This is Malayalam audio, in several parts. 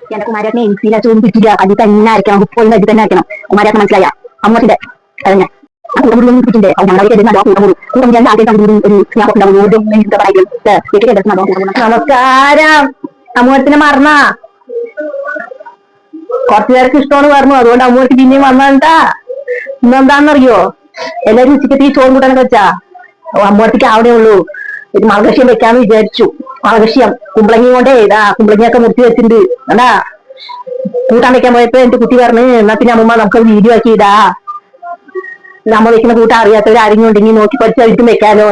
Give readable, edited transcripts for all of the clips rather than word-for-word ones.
എന്റെ കുമാരനെ എൻസിയിലെ ചോദിച്ചു കിട്ടില്ല കല്ലിൽ തന്നെ അരക്കണം ഉപ്പൊഴും കല്ലിൽ തന്നെ അരക്കണം കുമാരനെ മനസ്സിലായ അമ്മത്തിന്റെ അതന്നെ കിട്ടിന്റെ നമസ്കാരം അമ്മൂർത്തിനെ മറന്ന കുറച്ചു പേർക്ക് ഇഷ്ടമാണ് പറഞ്ഞു അതുകൊണ്ട് അമ്മൂർത്തി പിന്നെയും വന്നാ ഇന്നെന്താണെന്നറിയോ എല്ലാരും ഉച്ചക്കത്തി ചോറും കൂട്ടാനൊക്കെ വെച്ചാ അമ്മൂർത്തിക്ക് അവിടെ ഉള്ളൂ ഒരു മളകഷ്യം വെക്കാന്ന് വിചാരിച്ചു മളകഷ്യം കുമ്പളങ്ങി കൊണ്ടേ ഇതാ കുമ്പളങ്ങിയൊക്കെ മുറിച്ച് വെച്ചിട്ടുണ്ട് എന്താ കൂട്ടാൻ വെക്കാൻ പോയപ്പോ എന്റെ കുട്ടി പറഞ്ഞു എന്നാ പിന്നെ അമ്മൂമ്മ നമുക്ക് വീഡിയോ ആക്കി ഇടാ നമ്മ വെക്കുന്ന കൂട്ടം അറിയാത്തവർ ആരെങ്കിലും ഉണ്ടെങ്കിൽ നോക്കി പഠിച്ചഴിച്ചും വെക്കാലോ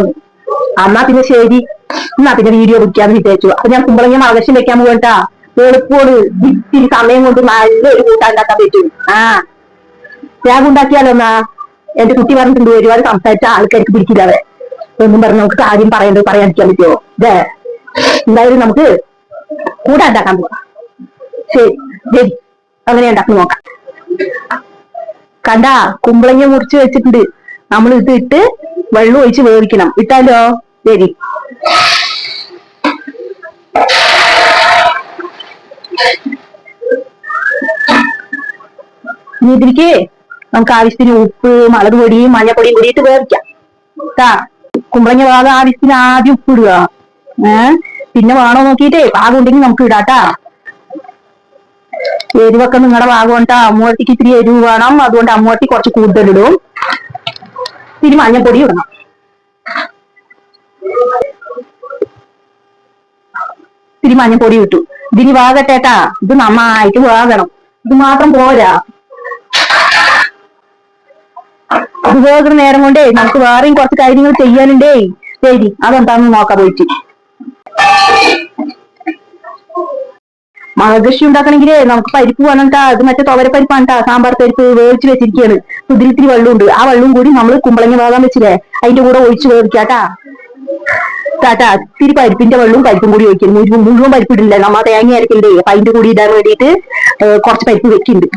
എന്നാ പിന്നെ ശരി എന്നാ പിന്നെ വീഡിയോ പിടിക്കാന്ന് വിചാരിച്ചു അപ്പൊ ഞാൻ കുമ്പളങ്ങ മളകഷ്യം വെക്കാൻ പോകട്ടാ എളുപ്പോട് ഇത്തിരി സമയം കൊണ്ട് നല്ലൊരു കൂട്ടാൻ ഉണ്ടാക്കാൻ പറ്റും ഞാൻ ഉണ്ടാക്കിയാലോ എന്നാ എന്റെ കുട്ടി പറഞ്ഞിട്ടുണ്ട് ഒരുപാട് സംസാരിച്ച ആൾക്കാർക്ക് പിടിക്കില്ല അവരെ ഒന്നും പറഞ്ഞ് നമുക്ക് കാര്യം പറയാതിരിക്കാൻ പറ്റുമോ ഇതേ എന്തായാലും നമുക്ക് കൂടെ ഉണ്ടാക്കാൻ പോവാം ശരി ശരി അങ്ങനെ ഉണ്ടാക്കി നോക്കാം കണ്ടാ കുമ്പളങ്ങ മുറിച്ച് വെച്ചിട്ടുണ്ട് നമ്മൾ ഇത് ഇട്ട് വെള്ളം ഒഴിച്ച് വേവിക്കണം ഇട്ടാലോ ശരി ഇതിലേക്ക് നമുക്ക് ആവശ്യത്തിന് ഉപ്പ് മുളക് പൊടിയും മഞ്ഞപ്പൊടിയും കൂടിയിട്ട് വേവിക്കാം കേട്ടാ കുമ്പളങ്ങ ഭാഗം ആവശ്യത്തിന് ആദ്യം ഉപ്പ് ഇടുക പിന്നെ വേണോ നോക്കിയിട്ടേ പാകം ഉണ്ടെങ്കിൽ നമുക്ക് ഇടാട്ടാ എരിവൊക്കെ നിങ്ങളുടെ ഭാഗം കൊണ്ടാ അമ്മൂർത്തിക്ക് ഇത്തിരി എരിവ് വേണം അതുകൊണ്ട് അമ്മൂർത്തി കുറച്ച് കൂടുതൽ ഇടും ഇത്തിരി മഞ്ഞപ്പൊടി ഇടണം ഇത്തിരി മഞ്ഞപ്പൊടി ഇട്ടു ഇതിന് വേകട്ടേട്ടാ ഇത് നന്നായിട്ട് വേകണം ഇത് മാത്രം പോരാ ഇത് വേകുന്ന നേരം കൊണ്ടേ നമുക്ക് വേറെയും കുറച്ച് കാര്യങ്ങൾ ചെയ്യാനുണ്ടേ ശരി അതെന്താന്ന് നോക്കാം പോയിട്ട് മളകൃഷി ഉണ്ടാക്കണമെങ്കിലേ നമുക്ക് പരിപ്പ് വേണംട്ടാ അത് മറ്റേ തുവരപ്പരിപ്പാണ് സാമ്പാർ പരിപ്പ് വേവിച്ച് വെച്ചിരിക്കുകയാണ് ഇതിലിത്തിരി വെള്ളമുണ്ട് ആ വെള്ളം കൂടി നമ്മൾ കുമ്പളങ്ങ വേകാൻ വെച്ചില്ലേ അതിന്റെ കൂടെ ഒഴിച്ച് വേവിക്കാട്ടാ ടാറ്റാ ഇത്തിരി പരിപ്പിന്റെ വെള്ളവും പരിപ്പും കൂടി ഒഴിക്കുന്നു മുഴുവൻ പരിപ്പിടില്ലേ നമ്മ തേങ്ങ അരക്കണ്ടേ അപ്പൊ അതിന്റെ കൂടി ഇടാൻ വേണ്ടിയിട്ട് കുറച്ച് പരിപ്പ് വെക്കുന്നുണ്ട്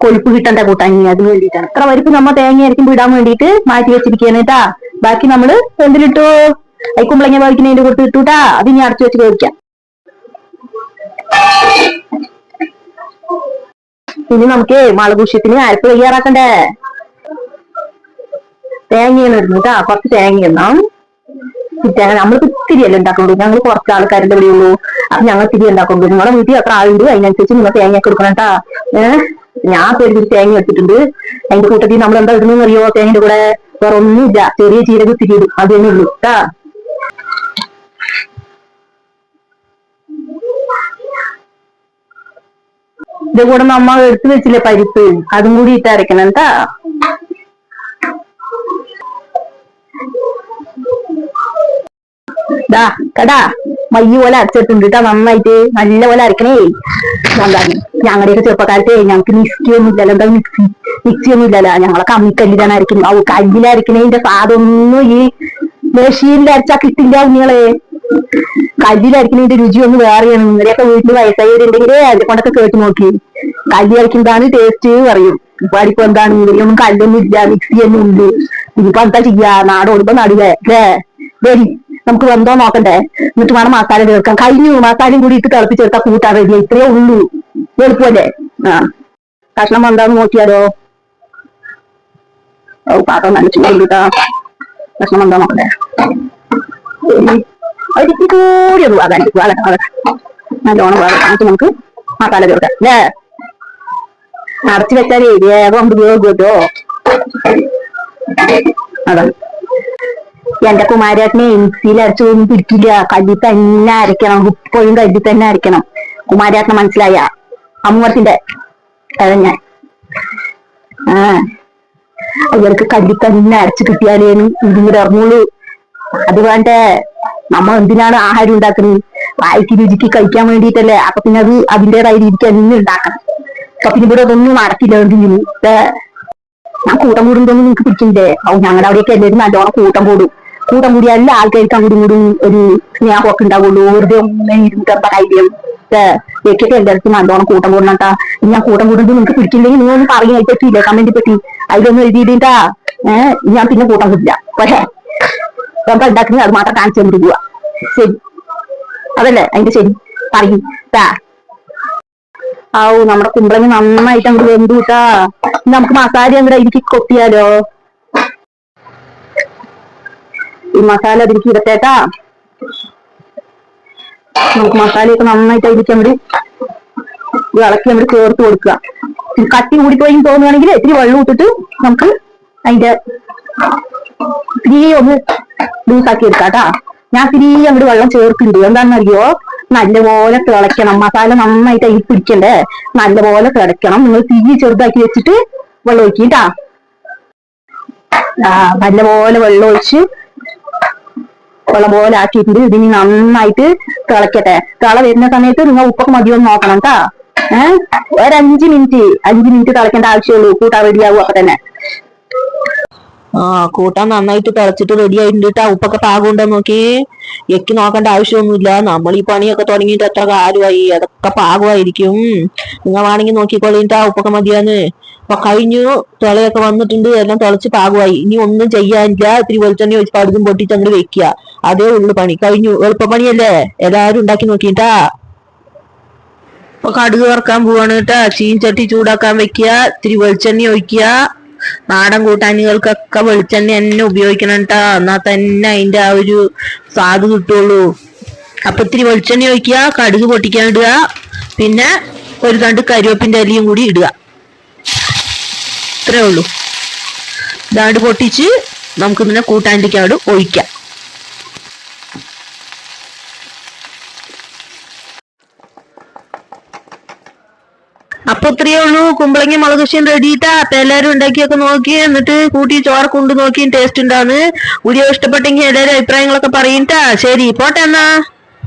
കൊഴുപ്പ് കിട്ടണ്ട കൂട്ടാൻ അതിന് വേണ്ടിയിട്ടാണ് അത്ര പരിപ്പ് നമ്മ തേങ്ങ അരക്കുമ്പോൾ ഇടാൻ വേണ്ടിയിട്ട് മാറ്റി വെച്ചിരിക്കുകയാണ് കേട്ടാ ബാക്കി നമ്മള് എന്തിലിട്ടു കുമ്പളങ്ങ വേവിക്കുന്നതിന്റെ കൂട്ട് ഇട്ടുട്ടാ അത് ഇനി അടച്ചു വെച്ച് വേവിക്കാം ഇനി നമുക്ക് മുളകുഷ്യത്തിന് അരപ്പ് തയ്യാറാക്കണ്ടേ തേങ്ങയാണ് ഇടുന്നു കേട്ടാ കുറച്ച് തേങ്ങ ഇടണം നമ്മൾക്ക് ഇത്തിരിയല്ലേ ഉണ്ടാക്കുള്ളൂ ഞങ്ങൾ കുറച്ച് ആൾക്കാരുടെ ഇവിടെ ഉള്ളൂ അപ്പൊ ഞങ്ങൾ ഇത്തിരി ഉണ്ടാക്കുള്ളൂ നിങ്ങളുടെ വീട്ടിൽ എത്ര ആളുണ്ട് അതിനനുസരിച്ച് നിങ്ങൾ തേങ്ങ ഒക്കെ എടുക്കണം കേട്ടാ ഞാൻ പേര് തേങ്ങ എടുത്തിട്ടുണ്ട് അതിന്റെ കൂട്ടത്തിൽ നമ്മൾ എന്താ ഇടുന്നെന്ന് അറിയോ തേങ്ങയുടെ കൂടെ വേറെ ഒന്നുമില്ല ചെറിയ ചീരക ഇത്തിരി ഇടും അത് തന്നെ ഉള്ളൂ കേട്ടാ ഇതിന്റെ കൂടെ നമ്മ എടുത്തു വെച്ചില്ലേ പരിപ്പ് അതും കൂടി ഇട്ട് അരക്കണം കേട്ടാ കടാ മയ്യ പോലെ അരച്ചിട്ടുണ്ട് കേട്ടാ നന്നായിട്ട് നല്ല പോലെ അരക്കണേ എന്താണ് ഞങ്ങളുടെയൊക്കെ ചെറുപ്പക്കാലത്തെ ഞങ്ങൾക്ക് മിക്സി ഒന്നും ഇല്ലല്ലോ എന്താ മിക്സി ഒന്നും ഇല്ലല്ലോ ഞങ്ങളൊക്കെ അമ്മിക്കല്ലിലാണ് അരക്കുന്നത് കല്ലിലരക്കണേന്റെ സാധൊന്നും ഈ മെഷീനിൽ അരച്ചാ കിട്ടില്ല കുഞ്ഞുങ്ങളെ കല്ലിലരക്കണേന്റെ രുചി ഒന്ന് വേറെയാണ് നിങ്ങളുടെയൊക്കെ വീട്ടിൽ വയസ്സായവരുണ്ടെങ്കിലേ അതിനെ കൊണ്ടൊക്കെ കേട്ട് നോക്കി കല്ലിലരക്കുന്നതാണ് ടേസ്റ്റ് പറയും ഇപ്പൊ അടിപ്പോ എന്താണ് ഇവരൊന്നും കല്ലൊന്നും ഇല്ല മിക്സി തന്നെ ഉണ്ട് ഇതിപ്പോ എന്താ ചെയ്യാ നാട് ഓടുമ്പോ നടുവേ അല്ലേ വരി നമുക്ക് വെന്തോ നോക്കണ്ടേ എന്നിട്ട് വേണം മസാല ചേർക്കാൻ കഴിഞ്ഞു മസാലയും കൂടി ഇട്ട് തിളപ്പിച്ചെടുത്താൽ കൂട്ടാൻ റെഡി ഇത്രയേ ഉള്ളൂ എളുപ്പമല്ലേ കഷ്ണം എന്താന്ന് നോക്കിയാലോ പാത്രം നല്ല ചൂടുട്ടാ കഷ്ണം എന്താ നോക്കണ്ടേ അതിരിക്കും കൂടി അത് വാകാൻ നല്ലോണം വാങ്ങിട്ട് നമുക്ക് മസാല ചേർക്കാം അല്ലേ അടച്ചു വെച്ചാലേ വേഗം നമുക്ക് വേഗം കേട്ടോ അതാണ് എന്റെ കുമാരേട്ടനെ മിക്സിയിൽ അരച്ചൊന്നും പിടിക്കില്ല കല്ലിൽ തന്നെ അരക്കണം ഉപ്പോഴും കല്ലിൽ തന്നെ അരക്കണം കുമാരേട്ടനെ മനസ്സിലായ അമ്മൂർത്തിന്റെ അതെ ഞാൻ അവർക്ക് കല്ലിൽ തന്നെ അരച്ച് കിട്ടിയാലേനും ഇതിങ്ങനെ ഇറങ്ങുള്ളൂ അത് വേണ്ടേ നമ്മ എന്തിനാണ് ആഹാരം ഉണ്ടാക്കുന്നത് വായിക്ക് രുചിക്ക് കഴിക്കാൻ വേണ്ടിയിട്ടല്ലേ അപ്പൊ പിന്നെ അത് അതിൻ്റെതായ രീതിക്ക് തന്നെ ഉണ്ടാക്കണം അപ്പൊ പിന്നെ ഇവിടെ അതൊന്നും നടക്കില്ല എന്തെങ്കിലും ഞാൻ കൂട്ടം കൂടുന്നതൊന്നും നിങ്ങൾക്ക് പിടിക്കില്ലേ ഞങ്ങളുടെ അവിടെയൊക്കെ എല്ലാവരും നല്ലോണം കൂട്ടം കൂടിയാലും ആൾക്കാർക്ക് അങ്ങോട്ടും കൂടും ഒരു സ്നേഹമൊക്കെ ഉണ്ടാവുള്ളൂ വെറുതെ ഒന്നും ഇരുന്നിട്ട് കാര്യം എനിക്കൊക്കെ എല്ലാവർക്കും നല്ലോണം കൂട്ടം കൂടണട്ടാ ഞാൻ കൂട്ടം കൂടുന്നത് നിങ്ങൾക്ക് പിടിക്കില്ലെങ്കിൽ നിങ്ങളൊന്നും പറഞ്ഞു പറ്റിയില്ലേ കമന്റ് പറ്റി അതിലൊന്നും എഴുതിയിട്ടാ ഞാൻ പിന്നെ കൂട്ടം കൂടില്ല പക്ഷേ എന്താ ഉണ്ടാക്കുന്നത് അത് മാത്രം കാണിച്ചു തന്നിട്ട് ശരി അതല്ലേ അതിന്റെ ശരി പറയും ആവൂ നമ്മുടെ കുമ്പളങ്ങ നന്നായിട്ട് അങ്ങോട്ട് വെന്തുട്ടാ. നമുക്ക് മസാല അങ്ങോട്ട് അതിലേക്ക് കൊത്തിയാലോ? ഈ മസാല അതിലേക്ക് ഇടത്തേട്ടാ. നമുക്ക് മസാലയൊക്കെ നന്നായിട്ട് അതിലേക്ക് അങ്ങോട്ട് ഇളക്കി അങ്ങോട്ട് ചേർത്ത് കൊടുക്കുക. കട്ടി കൂടിപ്പോയി തോന്നുകയാണെങ്കിൽ ഇത്തിരി വെള്ളം ഇട്ടിട്ട് നമുക്ക് അതിന്റെ ഇത്തിരി ഒന്ന് ലൂസാക്കി എടുക്കാട്ടാ. ഞാൻ ഇത്തിരി അങ്ങോട്ട് വെള്ളം ചേർക്കുന്നുണ്ട്. എന്താണെന്നറിയോ? നല്ലപോലെ തിളയ്ക്കണം. മസാല നന്നായിട്ട് അതിൽ പിടിക്കണ്ടേ? നല്ലപോലെ തിളയ്ക്കണം. നിങ്ങൾ തീ ചെറുതാക്കി വെച്ചിട്ട് വെള്ളം ഒഴിക്കിട്ടാ. നല്ലപോലെ വെള്ളം ഒഴിച്ച് വെള്ളം പോലെ ആക്കിയിട്ടുണ്ട്. ഇതിന് നന്നായിട്ട് തിളക്കട്ടെ. തിള വരുന്ന സമയത്ത് നിങ്ങൾ ഉപ്പൊക്കെ മതിയൊന്ന് നോക്കണം കേട്ടാ. ഒരു 5 മിനിറ്റ് തിളക്കേണ്ട ആവശ്യമുള്ളൂ. കൂട്ടാൻ റെഡിയാവും അപ്പൊ തന്നെ. കൂട്ടാൻ നന്നായിട്ട് തിളച്ചിട്ട് റെഡി ആയിട്ടുണ്ട്. ഉപ്പൊക്കെ പാകമുണ്ടോ നോക്കി. എക്കി നോക്കേണ്ട ആവശ്യമൊന്നുമില്ല. നമ്മൾ ഈ പണിയൊക്കെ തുടങ്ങിയിട്ട് എത്ര കാലമായി. അതൊക്കെ പാകമായിരിക്കും. നിങ്ങൾ വേണമെങ്കിൽ നോക്കിക്കോളിട്ടാ ഉപ്പൊക്കെ മതിയാന്ന്. അപ്പൊ കഴിഞ്ഞു. തിളയൊക്കെ വന്നിട്ടുണ്ട്. എല്ലാം തിളച്ച് പാകമായി. ഇനി ഒന്നും ചെയ്യാനില്ല. ഇത്തിരി വെളിച്ചെണ്ണ വെച്ച് കടുകും പൊട്ടിച്ച് അങ്ങോട്ട് വെക്കുക. അതേ ഉള്ളു പണി. കഴിഞ്ഞു. എളുപ്പപ്പണിയല്ലേ? എല്ലാരും ഉണ്ടാക്കി നോക്കിട്ടാ. അപ്പൊ കടുക് വറക്കാൻ പോവാണ് കേട്ടാ. ചീൻചട്ടി ചൂടാക്കാൻ വെക്കുക. ഇത്തിരി വെളിച്ചെണ്ണ ഒഴിക്കുക. നാടൻ കൂട്ടാനുകൾക്കൊക്കെ വെളിച്ചെണ്ണ തന്നെ ഉപയോഗിക്കണം കേട്ടാ. എന്നാൽ തന്നെ അതിന്റെ ആ ഒരു സ്വാദ് കിട്ടുള്ളൂ. അപ്പൊ ഇത്തിരി വെളിച്ചെണ്ണ ഒഴിക്കുക. കടുക് പൊട്ടിക്കാൻ ഇടുക. പിന്നെ ഒരു തണ്ട് കരിവേപ്പിന്റെ ഇലയും കൂടി ഇടുക. ഇത്രേ ഉള്ളൂ. ഇതാണ്ട് പൊട്ടിച്ച് നമുക്ക് പിന്നെ കൂട്ടാനിലേക്ക് അവിടെ ഒഴിക്കാം. അപ്പൊ ഇത്രയേ ഉള്ളൂ. കുമ്പളങ്ങ മുളക് കൃഷിയും റെഡിയിട്ടാ. അപ്പൊ എല്ലാരും ഉണ്ടാക്കിയൊക്കെ നോക്കി എന്നിട്ട് കൂട്ടി ചോറ് കൊണ്ട് നോക്കിയും ടേസ്റ്റ് ഉണ്ടാന്ന്. വീഡിയോ ഇഷ്ടപ്പെട്ടെങ്കിൽ എല്ലാവരും അഭിപ്രായങ്ങളൊക്കെ പറയട്ടാ. ശരി പോട്ടെ എന്നാ.